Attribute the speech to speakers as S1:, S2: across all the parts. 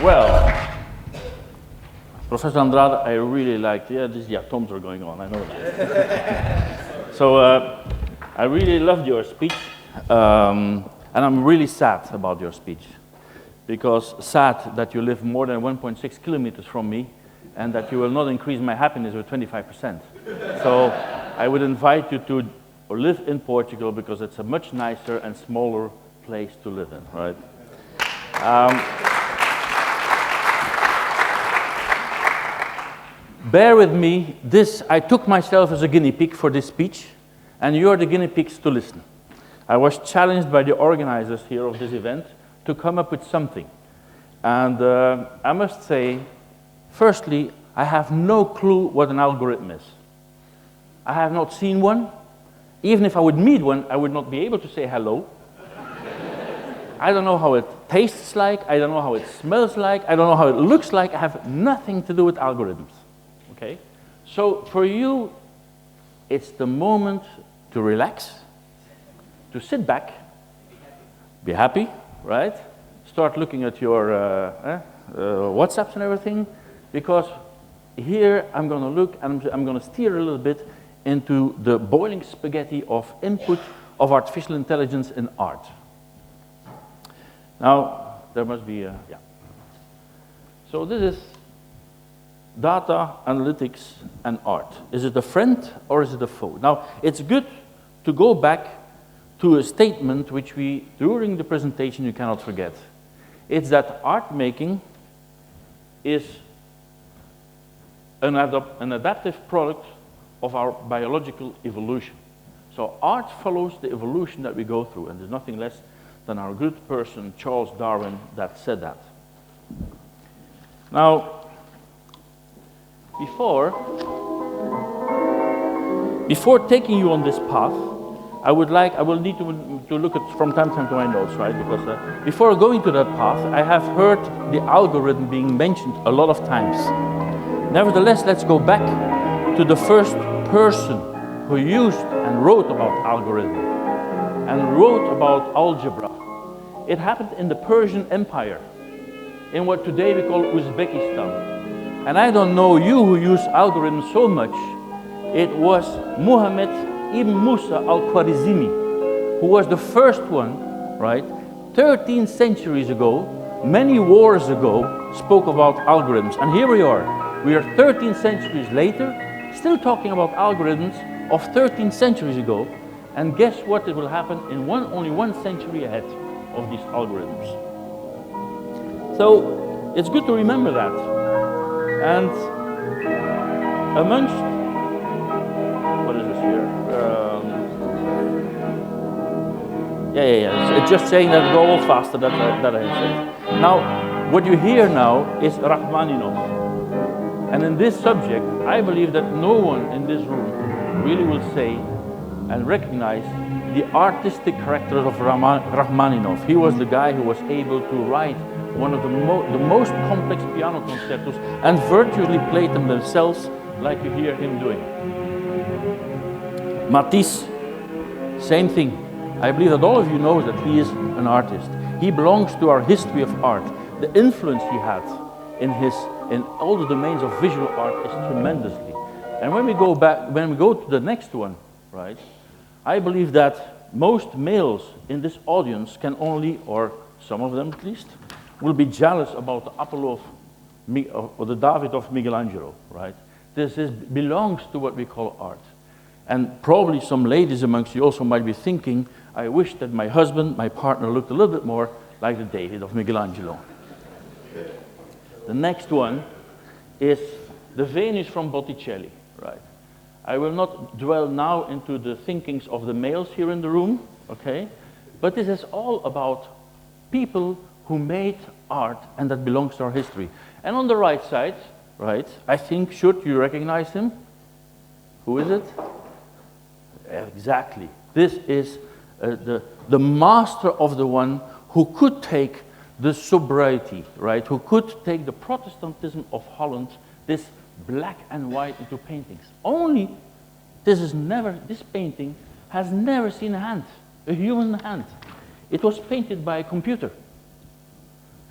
S1: Well, Professor Andrade, I really liked, yeah, the atoms are going on, I know that. So I really loved your speech, and I'm really sad about your speech, because sad that you live more than 1.6 kilometers from me, and that you will not increase my happiness with 25%. So I would invite you to live in Portugal, because it's a much nicer and smaller place to live in, right? Bear with me, I took myself as a guinea pig for this speech, and you're the guinea pigs to listen. I was challenged by the organizers here of this event to come up with something. And I must say, firstly, I have no clue what an algorithm is. I have not seen one. Even if I would meet one, I would not be able to say hello. I don't know how it tastes like, I don't know how it smells like, I don't know how it looks like. I have nothing to do with algorithms. Okay? So for you, it's the moment to relax, to sit back, be happy, right? Start looking at your WhatsApps and everything, because here I'm going to look and I'm going to steer a little bit into the boiling spaghetti of input of artificial intelligence in art. Now, there must be a, yeah. So this is data, analytics, and art. Is it a friend or is it a foe? Now, it's good to go back to a statement which we, during the presentation, you cannot forget. It's that art making is an adaptive product of our biological evolution. So art follows the evolution that we go through, and there's nothing less than our good person, Charles Darwin, that said that. Now, before taking you on this path, I will need to look at from time to time to my notes, right? Because before going to that path, I have heard the algorithm being mentioned a lot of times. Nevertheless, let's go back to the first person who used and wrote about algorithm and wrote about algebra. It happened in the Persian Empire, in what today we call Uzbekistan. And I don't know you who use algorithms so much. It was Muhammad ibn Musa al-Khwarizmi, who was the first one, right, 13 centuries ago, many wars ago, spoke about algorithms. And here we are. We are 13 centuries later, still talking about algorithms of 13 centuries ago. And guess what will happen in only one century ahead of these algorithms. So it's good to remember that. And amongst, what is this here? It's just saying that go all faster that I said. Now, what you hear now is Rachmaninoff. And in this subject, I believe that no one in this room really will say and recognize the artistic character of Rachmaninoff. He was the guy who was able to write one of the most complex piano concertos and virtually played them themselves, like you hear him doing. Matisse, same thing. I believe that all of you know that he is an artist. He belongs to our history of art. The influence he had in all the domains of visual art is tremendously. And when we go to the next one, right, I believe that most males in this audience can only, or some of them at least, will be jealous about the Apollo or the David of Michelangelo, right? This belongs to what we call art. And probably some ladies amongst you also might be thinking, I wish that my husband, my partner, looked a little bit more like the David of Michelangelo. The next one is the Venus from Botticelli, right? I will not dwell now into the thinkings of the males here in the room, okay? But this is all about people who made art, and that belongs to our history. And on the right side, right, I think, should you recognize him? Who is it? Exactly. This is the master of the one who could take the sobriety, right, who could take the Protestantism of Holland, this black and white, into paintings. Only this painting has never seen a hand, a human hand. It was painted by a computer.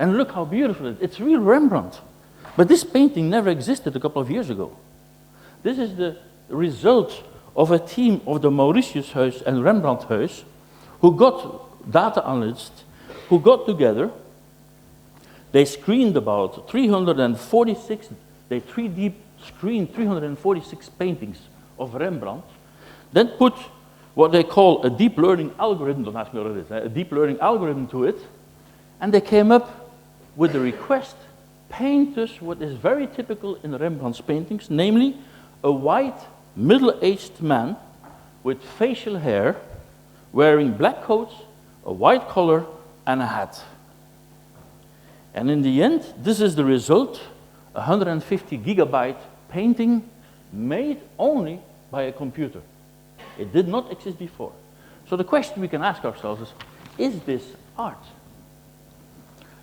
S1: And look how beautiful it is. It's real Rembrandt. But this painting never existed a couple of years ago. This is the result of a team of the Mauritiushuis and Rembrandthuis who got data analysts, who got together. They screened about 346, they 3D screened 346 paintings of Rembrandt, then put what they call a deep learning algorithm, don't ask me what it is, a deep learning algorithm to it, and they came up with the request, paint us what is very typical in Rembrandt's paintings, namely a white, middle-aged man with facial hair, wearing black coats, a white collar, and a hat. And in the end, this is the result, a 150 gigabyte painting made only by a computer. It did not exist before. So the question we can ask ourselves is this art?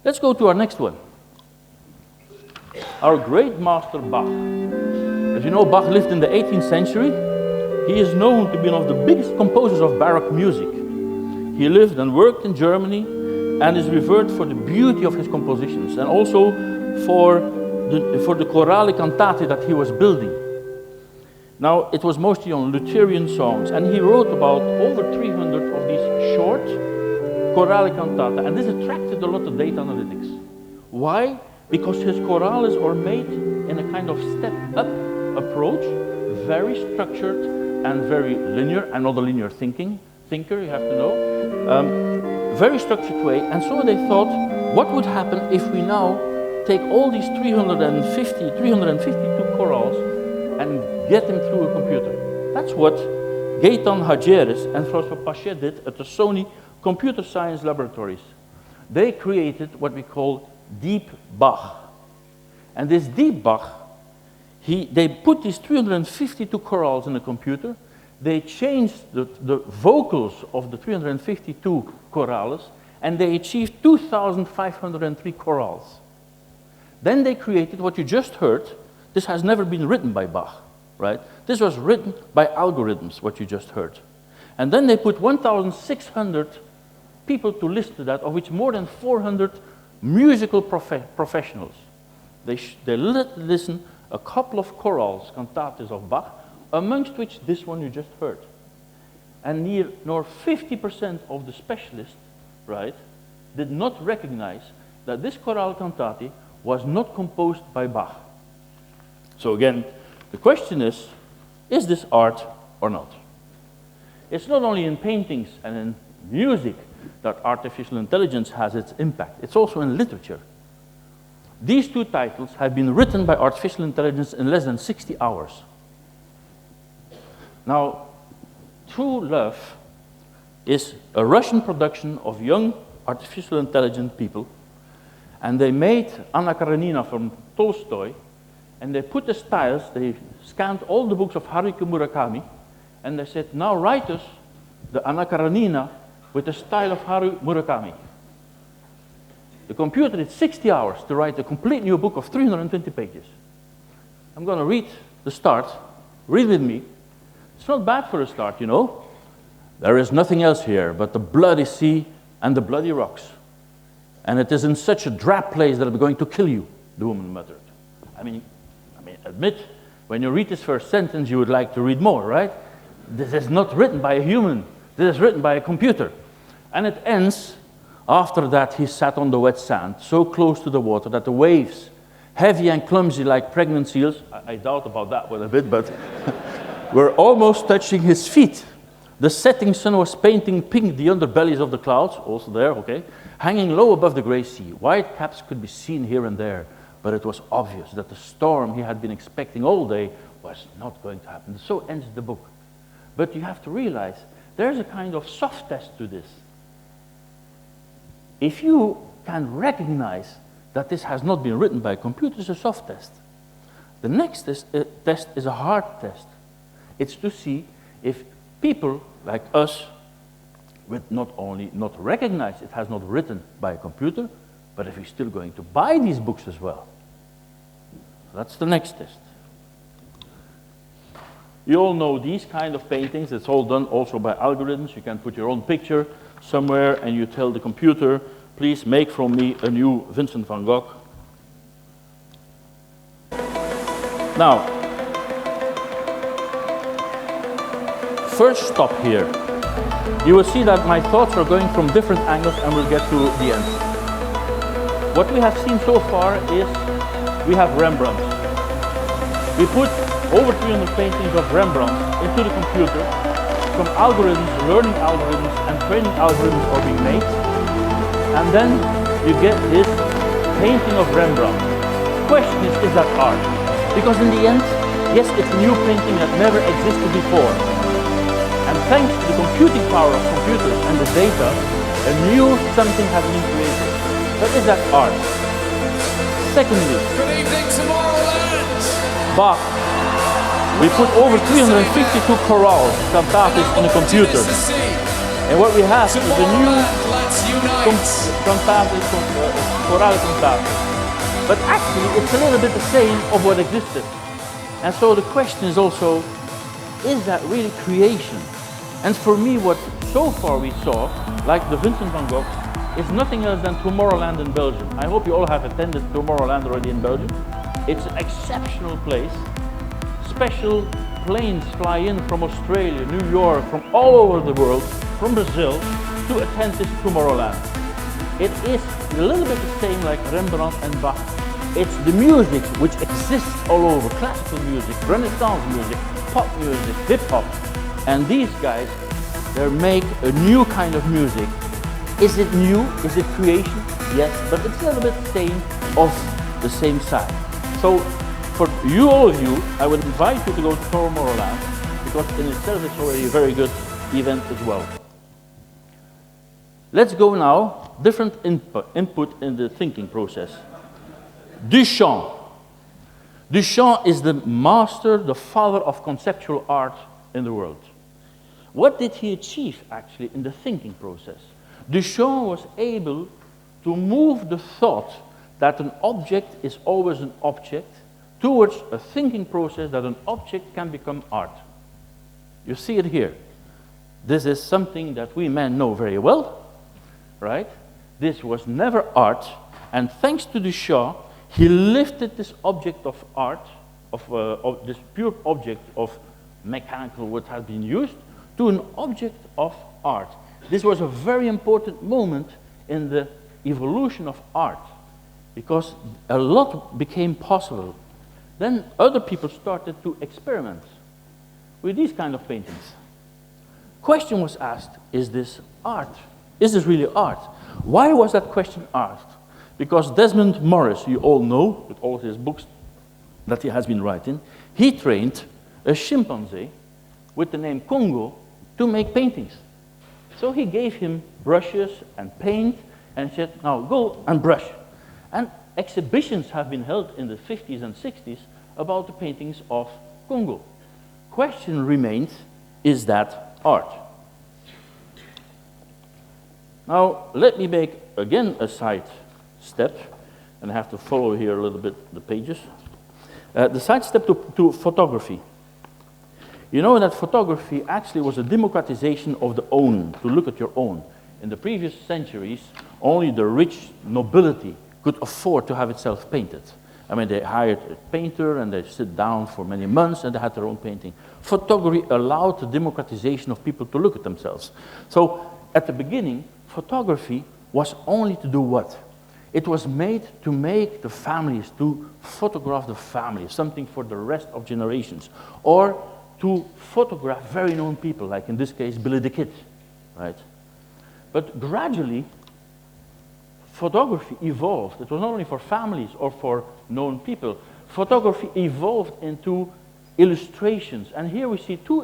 S1: Let's go to our next one. Our great master Bach. As you know, Bach lived in the 18th century. He is known to be one of the biggest composers of Baroque music. He lived and worked in Germany and is revered for the beauty of his compositions and also for the chorale cantate that he was building. Now, it was mostly on Lutheran songs, and he wrote about over 300 of these short chorale cantata, and this attracted a lot of data analytics. Why? Because his chorales are made in a kind of step-up approach, very structured and very linear. I'm not a linear thinker, you have to know. Very structured way, and so they thought, what would happen if we now take all these 352 chorales and get them through a computer? That's what Gaëtan Ageas and François Pachet did at the Sony Computer Science Laboratories. They created what we call Deep Bach. And this Deep Bach, they put these 352 chorales in a computer. They changed the vocals of the 352 chorales, and they achieved 2,503 chorales. Then they created what you just heard. This has never been written by Bach, right? This was written by algorithms, what you just heard. And then they put 1,600 people to listen to that, of which more than 400 musical professionals. They listen a couple of chorales, cantates of Bach, amongst which this one you just heard. And nor 50% of the specialists, right, did not recognize that this chorale cantate was not composed by Bach. So again, the question is this art or not? It's not only in paintings and in music that artificial intelligence has its impact. It's also in literature. These two titles have been written by artificial intelligence in less than 60 hours. Now, True Love is a Russian production of young artificial intelligent people, and they made Anna Karenina from Tolstoy, and they put the styles, they scanned all the books of Haruki Murakami, and they said, now write us the Anna Karenina with the style of Haruki Murakami. The computer did 60 hours to write a complete new book of 320 pages. I'm going to read the start. Read with me. It's not bad for a start, you know. There is nothing else here but the bloody sea and the bloody rocks. And it is in such a drab place that I'm going to kill you, the woman muttered. I mean, admit, when you read this first sentence, you would like to read more, right? This is not written by a human. This is written by a computer. And it ends, after that he sat on the wet sand, so close to the water that the waves, heavy and clumsy like pregnant seals, I doubt about that one a bit, but were almost touching his feet. The setting sun was painting pink the underbellies of the clouds, also there, okay, hanging low above the gray sea. White caps could be seen here and there, but it was obvious that the storm he had been expecting all day was not going to happen. So ends the book. But you have to realize there's a kind of soft test to this. If you can recognize that this has not been written by a computer, it's a soft test. The next test is a hard test. It's to see if people like us would not only not recognize it has not written by a computer, but if we're still going to buy these books as well. That's the next test. You all know these kind of paintings. It's all done also by algorithms. You can put your own picture somewhere and you tell the computer, please make from me a new Vincent van Gogh. Now, first stop here. You will see that my thoughts are going from different angles and we'll get to the end. What we have seen so far is we have Rembrandt. We put over 300 paintings of Rembrandt into the computer. Some algorithms, learning algorithms and training algorithms are being made. And then you get this painting of Rembrandt. The question is that art? Because in the end, yes, it's a new painting that never existed before. And thanks to the computing power of computers and the data, a new something has been created. But is that art? Secondly,
S2: good evening, Tomorrowland!
S1: Bach. We put over 352 chorales, cantatas in a computer. And what we have is a new chorale cantata. But actually, it's a little bit the same of what existed. And so the question is also, is that really creation? And for me, what so far we saw, like the Vincent van Gogh, is nothing else than Tomorrowland in Belgium. I hope you all have attended Tomorrowland already in Belgium. It's an exceptional place. Special planes fly in from Australia, New York, from all over the world, from Brazil, to attend this Tomorrowland. It is a little bit the same like Rembrandt and Bach. It's the music which exists all over, classical music, Renaissance music, pop music, hip-hop. And these guys, they make a new kind of music. Is it new? Is it creation? Yes, but it's a little bit the same of the same side. So for you, all of you, I would invite you to go to Tomorrowland because in itself it's already a very good event as well. Let's go now, different input in the thinking process. Duchamp. Duchamp is the master, the father of conceptual art in the world. What did he achieve actually in the thinking process? Duchamp was able to move the thought that an object is always an object towards a thinking process that an object can become art. You see it here. This is something that we men know very well, right? This was never art, and thanks to Duchamp, he lifted this object of art, of this pure object of mechanical what had been used, to an object of art. This was a very important moment in the evolution of art, because a lot became possible. Then other people started to experiment with these kind of paintings. Question was asked, is this art? Is this really art? Why was that question asked? Because Desmond Morris, you all know, with all his books that he has been writing, he trained a chimpanzee with the name Congo to make paintings. So he gave him brushes and paint and said, now go and brush. And exhibitions have been held in the 50s and 60s about the paintings of Congo. Question remains, is that art? Now let me make again a side step, and I have to follow here a little bit the pages. The side step to photography. You know that photography actually was a democratization of the own, to look at your own. In the previous centuries, only the rich nobility could afford to have itself painted. I mean, they hired a painter and they sit down for many months and they had their own painting. Photography allowed the democratization of people to look at themselves. So at the beginning, photography was only to do what? It was made to make the families, to photograph the family, something for the rest of generations. Or to photograph very known people, like in this case, Billy the Kid, right? But gradually, photography evolved. It was not only for families or for known people. Photography evolved into illustrations. And here we see two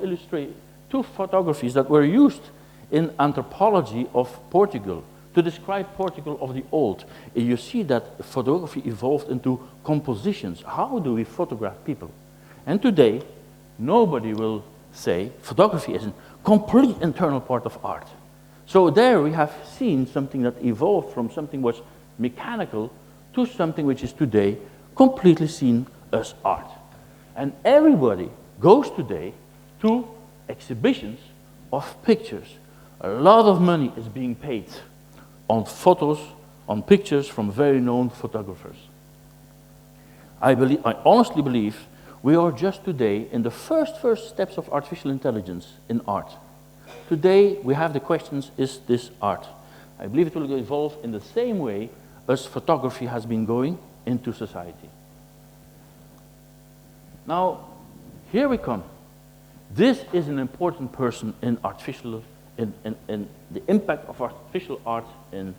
S1: photographies that were used in anthropology of Portugal, to describe Portugal of the old. And you see that photography evolved into compositions. How do we photograph people? And today, nobody will say photography is a complete internal part of art. So there we have seen something that evolved from something which was mechanical to something which is today completely seen as art. And everybody goes today to exhibitions of pictures. A lot of money is being paid on photos on pictures from very known photographers. I honestly believe we are just today in the first steps of artificial intelligence in art. Today we have the questions, is this art? I believe it will evolve in the same way as photography has been going into society. Now, here we come. This is an important person in in the impact of artificial art in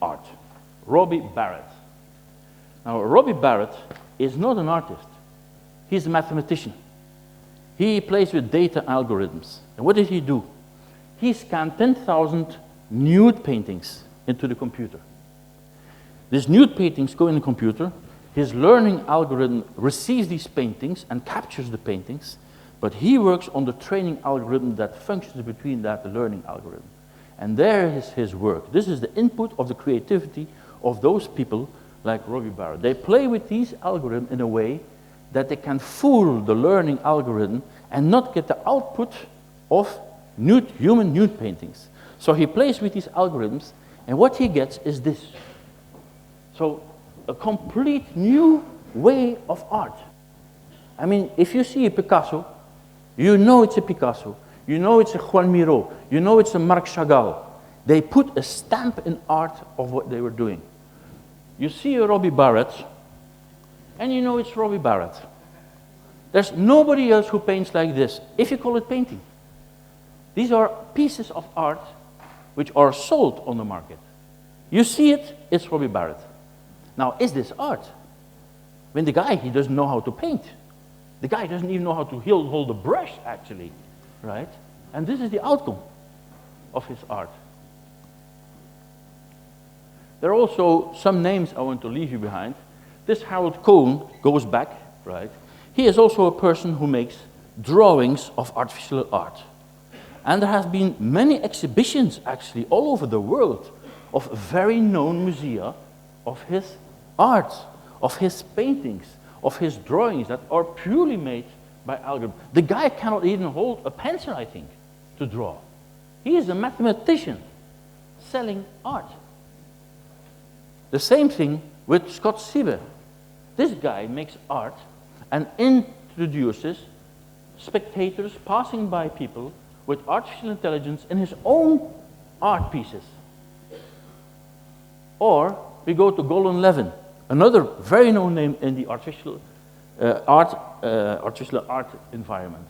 S1: art. Robbie Barrett. Now, Robbie Barrett is not an artist. He's a mathematician. He plays with data algorithms. And what did he do? He scanned 10,000 nude paintings into the computer. These nude paintings go in the computer. His learning algorithm receives these paintings and captures the paintings, but he works on the training algorithm that functions between that learning algorithm. And there is his work. This is the input of the creativity of those people like Robbie Barrett. They play with these algorithms in a way that they can fool the learning algorithm and not get the output of human nude paintings. So he plays with these algorithms, and what he gets is this. So a complete new way of art. I mean, if you see a Picasso, you know it's a Picasso. You know it's a Juan Miró. You know it's a Marc Chagall. They put a stamp in art of what they were doing. You see a Robbie Barrett, and you know it's Robbie Barrett. There's nobody else who paints like this, if you call it painting. These are pieces of art which are sold on the market. You see it, it's Robbie Barrett. Now, is this art? When the guy, he doesn't know how to paint. The guy doesn't even know how to hold a brush, actually, right? And this is the outcome of his art. There are also some names I want to leave you behind. This Harold Cohen goes back, right? He is also a person who makes drawings of artificial art. And there have been many exhibitions, actually, all over the world of very known musea of his art, of his paintings, of his drawings that are purely made by algorithm. The guy cannot even hold a pencil, I think, to draw. He is a mathematician selling art. The same thing with Scott Sieber. This guy makes art and introduces spectators passing by people with artificial intelligence in his own art pieces. Or we go to Golan Levin, another very known name in the artificial art environment.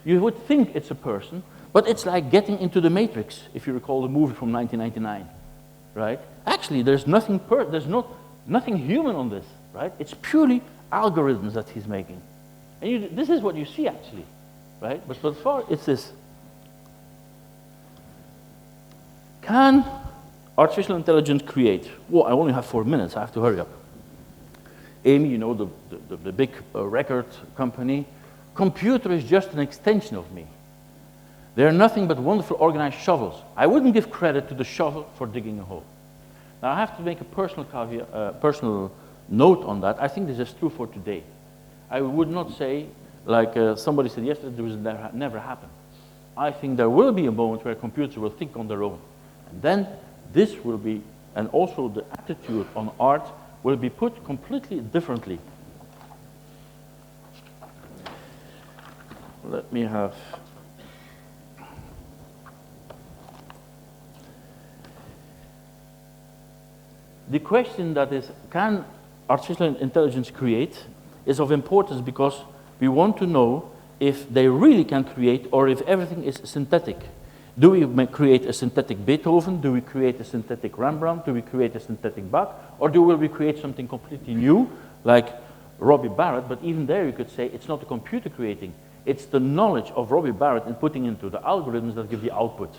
S1: You would think it's a person, but it's like getting into the Matrix, if you recall the movie from 1999, right? Actually, there's nothing human on this, right? It's purely algorithms that he's making. And this is what you see, actually, right? But so far, it's this. Can artificial intelligence create? Well, I only have 4 minutes. I have to hurry up. Amy, you know, the big record company. Computer is just an extension of me. They're nothing but wonderful organized shovels. I wouldn't give credit to the shovel for digging a hole. Now, I have to make a personal note on that. I think this is true for today. I would not say, like somebody said yesterday, this will never happen. I think there will be a moment where computers will think on their own. And then this will be, and also the attitude on art will be put completely differently. Let me have... The question that is, can artificial intelligence create, is of importance because we want to know if they really can create or if everything is synthetic. Do we create a synthetic Beethoven? Do we create a synthetic Rembrandt? Do we create a synthetic Bach? Or will we create something completely new, like Robbie Barrett? But even there you could say it's not the computer creating. It's the knowledge of Robbie Barrett and putting into the algorithms that give the output.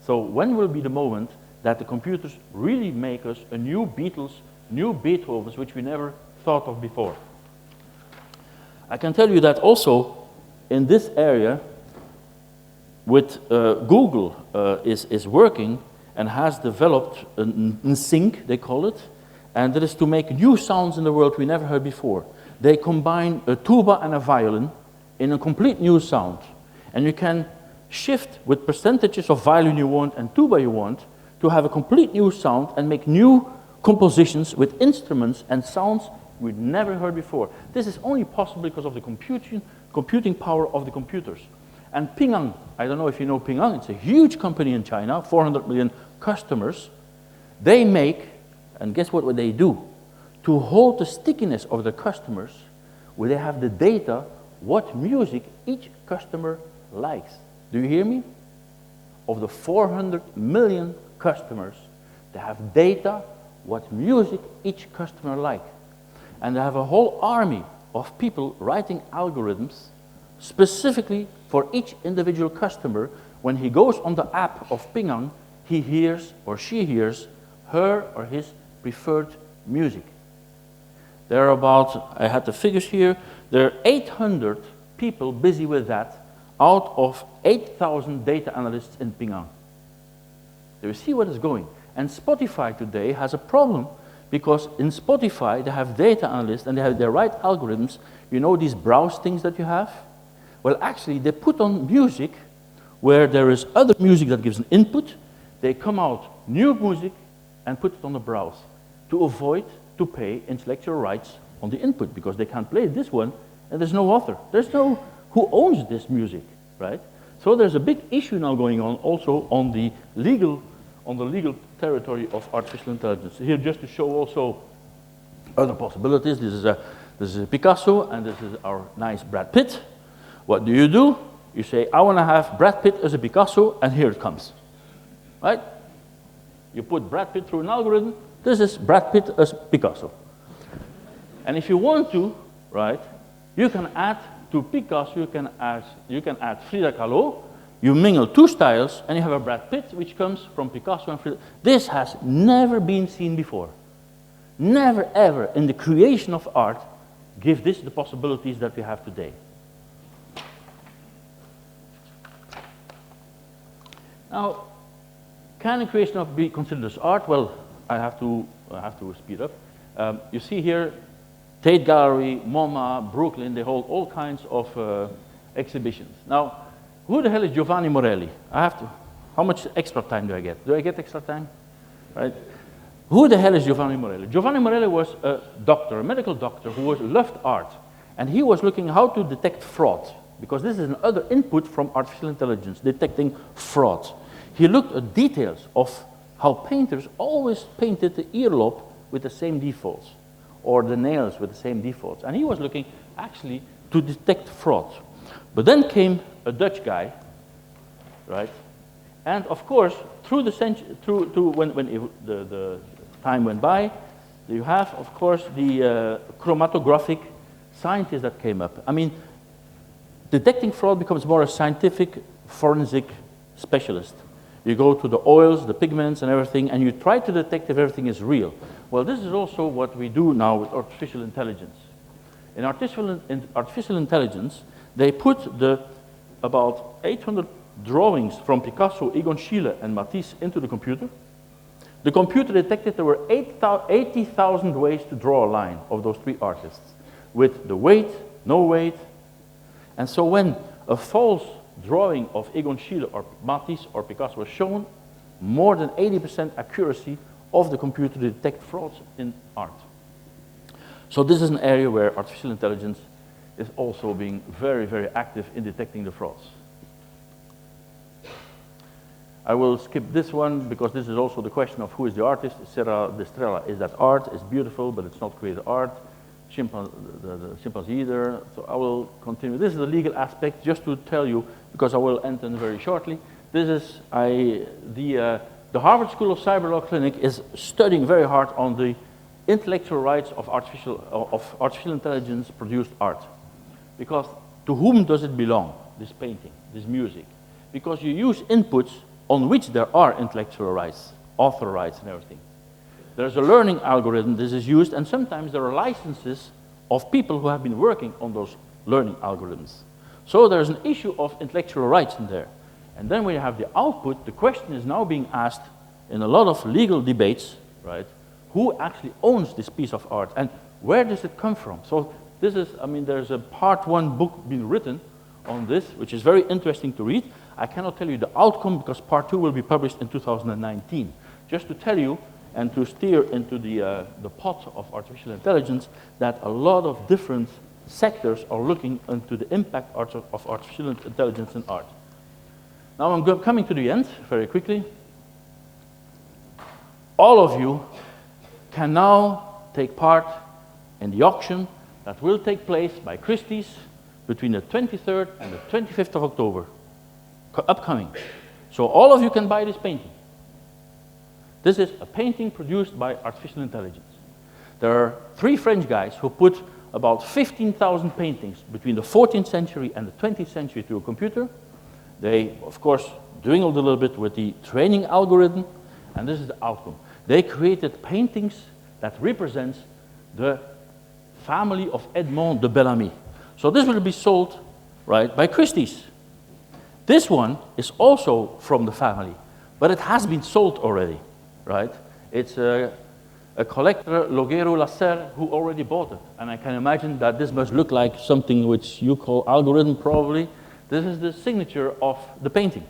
S1: So when will be the moment that the computers really make us a new Beatles, new Beethovens, which we never thought of before? I can tell you that also in this area, with Google is working and has developed a sync, they call it, and that is to make new sounds in the world we never heard before. They combine a tuba and a violin in a complete new sound. And you can shift with percentages of violin you want and tuba you want to have a complete new sound and make new compositions with instruments and sounds we'd never heard before. This is only possible because of the computing power of the computers. And Ping An, I don't know if you know Ping An, it's a huge company in China, 400 million customers. They make, and guess what they do? To hold the stickiness of the customers, where they have the data, what music each customer likes. Do you hear me? Of the 400 million customers, they have data, what music each customer likes. And they have a whole army of people writing algorithms specifically for each individual customer. When he goes on the app of Ping An, he hears or she hears her or his preferred music. There are about, I had the figures here, there are 800 people busy with that out of 8,000 data analysts in Ping An. Do you see what is going? And Spotify today has a problem because in Spotify they have data analysts and they write algorithms. You know these browse things that you have? Well, actually they put on music where there is other music that gives an input. They come out new music and put it on the browse to avoid to pay intellectual rights on the input because they can't play this one and there's no author. There's no who owns this music, right? So there's a big issue now going on also on the legal territory of artificial intelligence. Here just to show also other possibilities. This is a Picasso and this is our nice Brad Pitt. What do? You say, I want to have Brad Pitt as a Picasso, and here it comes, right? You put Brad Pitt through an algorithm, this is Brad Pitt as Picasso. And if you want to, right, you can add to Picasso, you can add Frida Kahlo, you mingle two styles, and you have a Brad Pitt, which comes from Picasso and Frida. This has never been seen before. Never ever in the creation of art give this the possibilities that we have today. Now, can the creation of be considered as art? Well, I have to speed up. You see here, Tate Gallery, MoMA, Brooklyn, they hold all kinds of exhibitions. Now, who the hell is Giovanni Morelli? How much extra time do I get? Do I get extra time? Right? Who the hell is Giovanni Morelli? Giovanni Morelli was a doctor, a medical doctor who loved art. And he was looking how to detect fraud, because this is another input from artificial intelligence, detecting fraud. He looked at details of how painters always painted the earlobe with the same defaults, or the nails with the same defaults. And he was looking actually to detect fraud. But then came a Dutch guy, right? And of course, through the century, when the time went by, you have, of course, the chromatographic scientists that came up. I mean, detecting fraud becomes more a scientific, forensic specialist. You go to the oils, the pigments, and everything, and you try to detect if everything is real. Well, this is also what we do now with artificial intelligence. In artificial intelligence, they put about 800 drawings from Picasso, Egon Schiele, and Matisse into the computer. The computer detected there were 80,000 ways to draw a line of those three artists, with the weight, no weight. And so when a false drawing of Egon Schiele or Matisse or Picasso was shown, more than 80% accuracy of the computer to detect frauds in art. So this is an area where artificial intelligence is also being very, very active in detecting the frauds. I will skip this one because this is also the question of who is the artist. Serra Destrella, is that art? It's beautiful, but it's not created art. The chimpanzee either. So I will continue. This is the legal aspect, just to tell you, because I will end very shortly. This is the Harvard School of Cyber Law Clinic is studying very hard on the intellectual rights of artificial intelligence produced art. Because to whom does it belong, this painting, this music? Because you use inputs on which there are intellectual rights, author rights and everything. There's a learning algorithm this is used, and sometimes there are licenses of people who have been working on those learning algorithms. So there's an issue of intellectual rights in there. And then when you have the output, the question is now being asked in a lot of legal debates, right? Who actually owns this piece of art and where does it come from? So this is, I mean, there's a part 1 book being written on this, which is very interesting to read. I cannot tell you the outcome because part 2 will be published in 2019. Just to tell you, and to steer into the pot of artificial intelligence, that a lot of different sectors are looking into the impact of artificial intelligence in art. Now I'm coming to the end very quickly. All of you can now take part in the auction that will take place by Christie's between the 23rd and the 25th of October, upcoming. So all of you can buy this painting. This is a painting produced by artificial intelligence. There are 3 French guys who put about 15,000 paintings between the 14th century and the 20th century to a computer. They, of course, dwindled a little bit with the training algorithm, and this is the outcome. They created paintings that represents the family of Edmond de Bellamy. So this will be sold, right, by Christie's. This one is also from the family, but it has been sold already, right? It's a collector, Logero Lasserre, who already bought it. And I can imagine that this must look like something which you call algorithm, probably. This is the signature of the painting.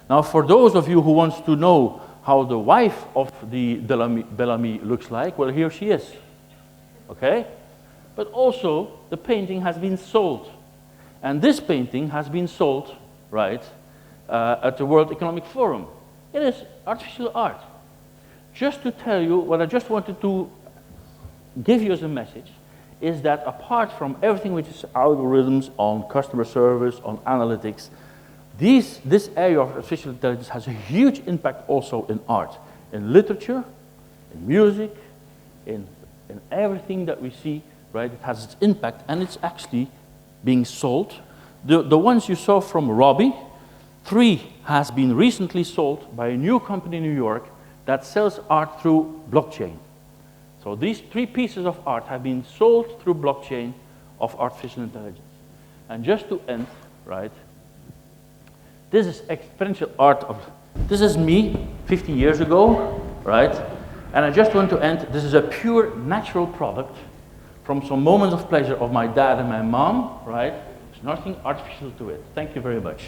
S1: Now, for those of you who wants to know how the wife of the Bellamy looks like, well, here she is, okay? But also, the painting has been sold. And this painting has been sold, right, at the World Economic Forum. It is artificial art. Just to tell you, what I just wanted to give you as a message is that apart from everything which is algorithms on customer service, on analytics, this area of artificial intelligence has a huge impact also in art, in literature, in music, in everything that we see, right? It has its impact, and it's actually being sold. The ones you saw from Robbie, 3 has been recently sold by a new company in New York that sells art through blockchain. So these 3 pieces of art have been sold through blockchain of artificial intelligence. And just to end, right, this is experiential art this is me 50 years ago, right? And I just want to end, this is a pure natural product from some moments of pleasure of my dad and my mom, right? There's nothing artificial to it. Thank you very much.